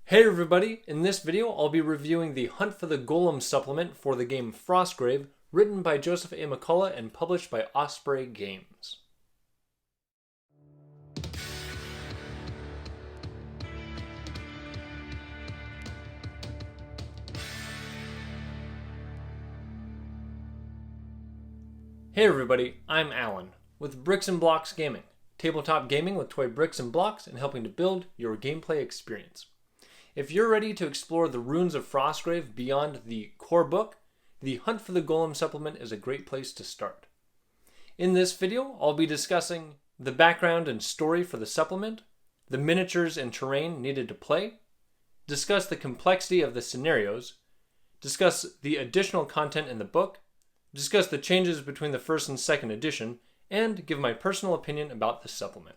Hey everybody, in this video I'll be reviewing the Hunt for the Golem supplement for the game Frostgrave, written by Joseph A. McCullough and published by Osprey Games. Hey everybody, I'm Alan, with Bricks and Blocks Gaming, tabletop gaming with toy bricks and blocks and helping to build your gameplay experience. If you're ready to explore the runes of Frostgrave beyond the core book, the Hunt for the Golem supplement is a great place to start. In this video, I'll be discussing the background and story for the supplement, the miniatures and terrain needed to play, discuss the complexity of the scenarios, discuss the additional content in the book, discuss the changes between the first and second edition, and give my personal opinion about the supplement.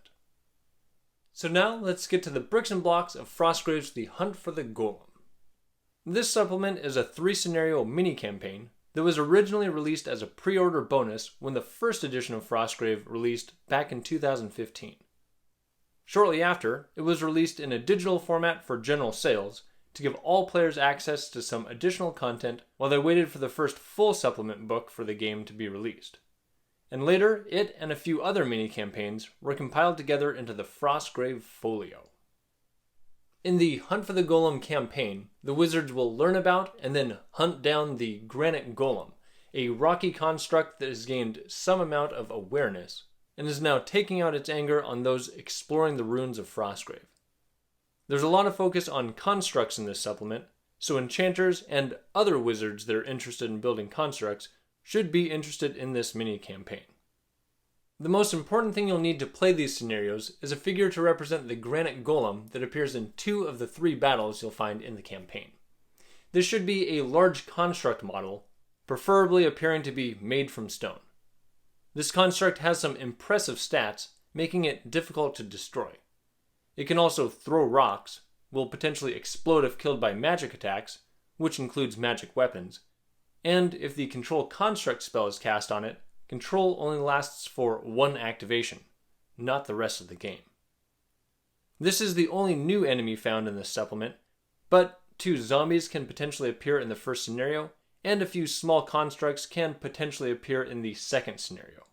So now let's get to the bricks and blocks of Frostgrave's The Hunt for the Golem. This supplement is a 3-scenario mini-campaign that was originally released as a pre-order bonus when the first edition of Frostgrave released back in 2015. Shortly after, it was released in a digital format for general sales to give all players access to some additional content while they waited for the first full supplement book for the game to be released. And later, it and a few other mini-campaigns were compiled together into the Frostgrave Folio. In the Hunt for the Golem campaign, the wizards will learn about and then hunt down the Granite Golem, a rocky construct that has gained some amount of awareness and is now taking out its anger on those exploring the ruins of Frostgrave. There's a lot of focus on constructs in this supplement, so enchanters and other wizards that are interested in building constructs should be interested in this mini-campaign. The most important thing you'll need to play these scenarios is a figure to represent the Granite Golem that appears in 2 of the 3 battles you'll find in the campaign. This should be a large construct model, preferably appearing to be made from stone. This construct has some impressive stats, making it difficult to destroy. It can also throw rocks, will potentially explode if killed by magic attacks, which includes magic weapons, and if the Control Construct spell is cast on it, control only lasts for 1 activation, not the rest of the game. This is the only new enemy found in this supplement, but 2 zombies can potentially appear in the first scenario, and a few small constructs can potentially appear in the second scenario.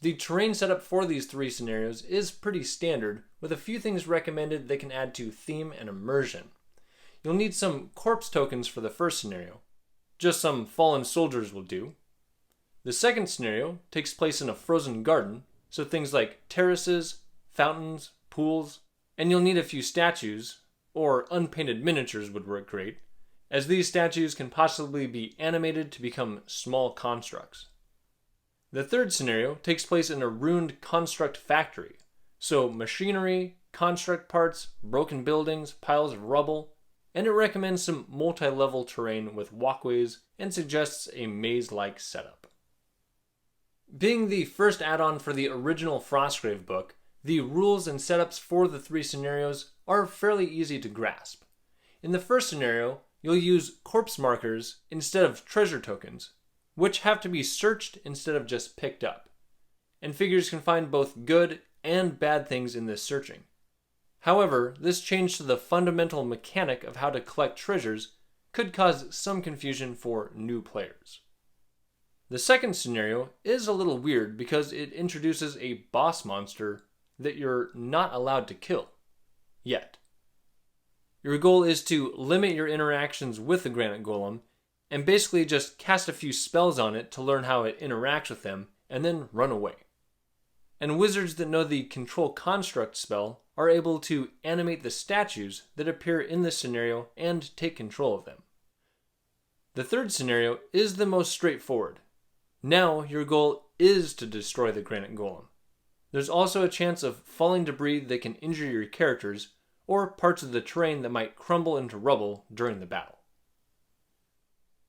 The terrain setup for these 3 scenarios is pretty standard, with a few things recommended that can add to theme and immersion. You'll need some corpse tokens for the first scenario. Just some fallen soldiers will do. The second scenario takes place in a frozen garden, so things like terraces, fountains, pools, and you'll need a few statues, or unpainted miniatures would work great, as these statues can possibly be animated to become small constructs. The third scenario takes place in a ruined construct factory, so machinery, construct parts, broken buildings, piles of rubble, and it recommends some multi-level terrain with walkways and suggests a maze-like setup. Being the first add-on for the original Frostgrave book, the rules and setups for the 3 scenarios are fairly easy to grasp. In the first scenario, you'll use corpse markers instead of treasure tokens, which have to be searched instead of just picked up, and figures can find both good and bad things in this searching. However, this change to the fundamental mechanic of how to collect treasures could cause some confusion for new players. The second scenario is a little weird because it introduces a boss monster that you're not allowed to kill, yet. Your goal is to limit your interactions with the Granite Golem and basically just cast a few spells on it to learn how it interacts with them and then run away. And wizards that know the Control Construct spell are able to animate the statues that appear in this scenario and take control of them. The third scenario is the most straightforward. Now your goal is to destroy the Granite Golem. There's also a chance of falling debris that can injure your characters, or parts of the terrain that might crumble into rubble during the battle.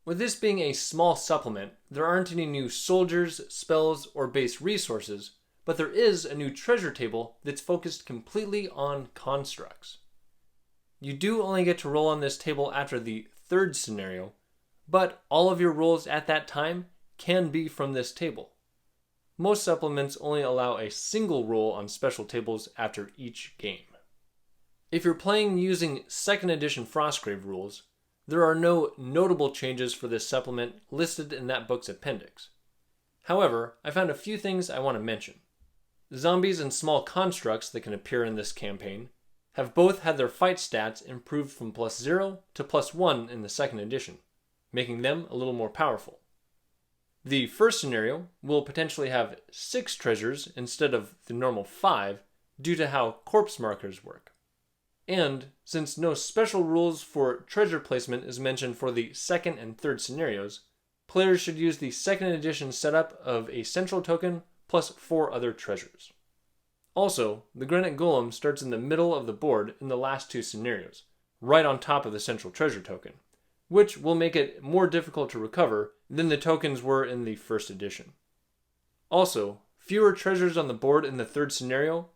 With this being a small supplement, there aren't any new soldiers, spells, or base resources, but there is a new treasure table that's focused completely on constructs. You do only get to roll on this table after the third scenario, but all of your rolls at that time can be from this table. Most supplements only allow a single roll on special tables after each game. If you're playing using 2nd edition Frostgrave rules, there are no notable changes for this supplement listed in that book's appendix. However, I found a few things I want to mention. Zombies and small constructs that can appear in this campaign have both had their fight stats improved from +0 to +1 in the 2nd edition, making them a little more powerful. The first scenario will potentially have 6 treasures instead of the normal 5 due to how corpse markers work. And since no special rules for treasure placement is mentioned for the 2nd and 3rd scenarios, players should use the 2nd edition setup of a central token plus 4 other treasures. Also, the Granite Golem starts in the middle of the board in the last 2 scenarios, right on top of the central treasure token, which will make it more difficult to recover than the tokens were in the 1st edition. Also, fewer treasures on the board in the 3rd scenario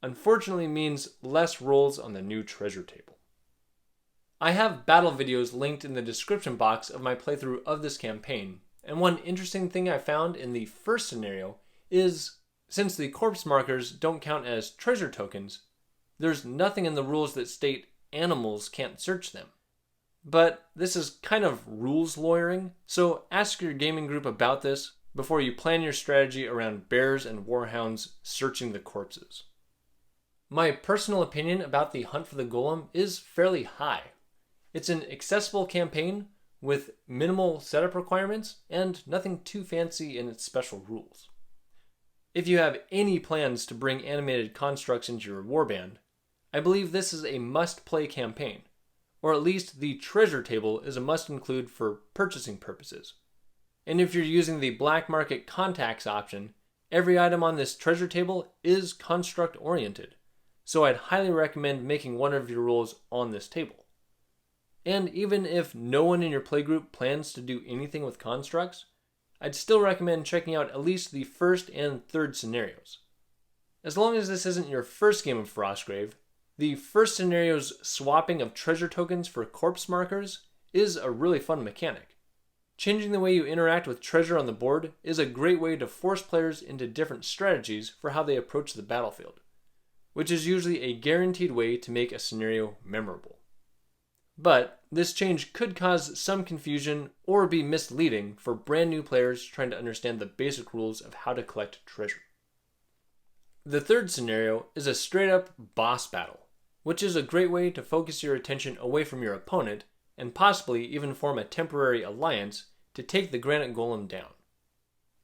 unfortunately means less rolls on the new treasure table. I have battle videos linked in the description box of my playthrough of this campaign, and one interesting thing I found in the 1st scenario is, since the corpse markers don't count as treasure tokens, there's nothing in the rules that state animals can't search them. But this is kind of rules lawyering, so ask your gaming group about this before you plan your strategy around bears and warhounds searching the corpses. My personal opinion about the Hunt for the Golem is fairly high. It's an accessible campaign with minimal setup requirements and nothing too fancy in its special rules. If you have any plans to bring animated constructs into your warband, I believe this is a must-play campaign, or at least the treasure table is a must-include for purchasing purposes. And if you're using the black market contacts option, every item on this treasure table is construct-oriented, so I'd highly recommend making one of your rolls on this table. And even if no one in your playgroup plans to do anything with constructs, I'd still recommend checking out at least the 1st and 3rd scenarios. As long as this isn't your first game of Frostgrave, the 1st scenario's swapping of treasure tokens for corpse markers is a really fun mechanic. Changing the way you interact with treasure on the board is a great way to force players into different strategies for how they approach the battlefield, which is usually a guaranteed way to make a scenario memorable. But this change could cause some confusion or be misleading for brand new players trying to understand the basic rules of how to collect treasure. The 3rd scenario is a straight up boss battle, which is a great way to focus your attention away from your opponent and possibly even form a temporary alliance to take the Granite Golem down.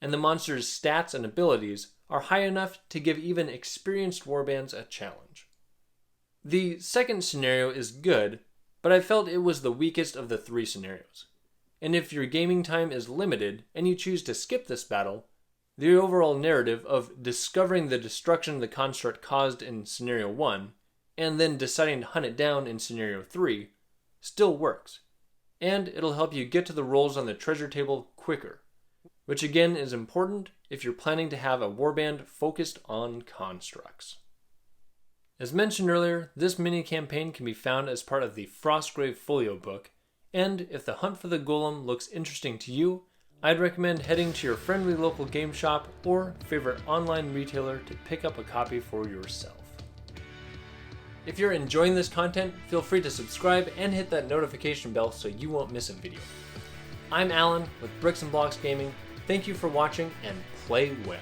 And the monster's stats and abilities are high enough to give even experienced warbands a challenge. The 2nd scenario is good, but I felt it was the weakest of the 3 scenarios. And if your gaming time is limited and you choose to skip this battle, the overall narrative of discovering the destruction the construct caused in Scenario 1 and then deciding to hunt it down in Scenario 3 still works, and it'll help you get to the rolls on the treasure table quicker, which again is important if you're planning to have a warband focused on constructs. As mentioned earlier, this mini-campaign can be found as part of the Frostgrave Folio book, and if the Hunt for the Golem looks interesting to you, I'd recommend heading to your friendly local game shop or favorite online retailer to pick up a copy for yourself. If you're enjoying this content, feel free to subscribe and hit that notification bell so you won't miss a video. I'm Alan with Bricks and Blocks Gaming. Thank you for watching and play well.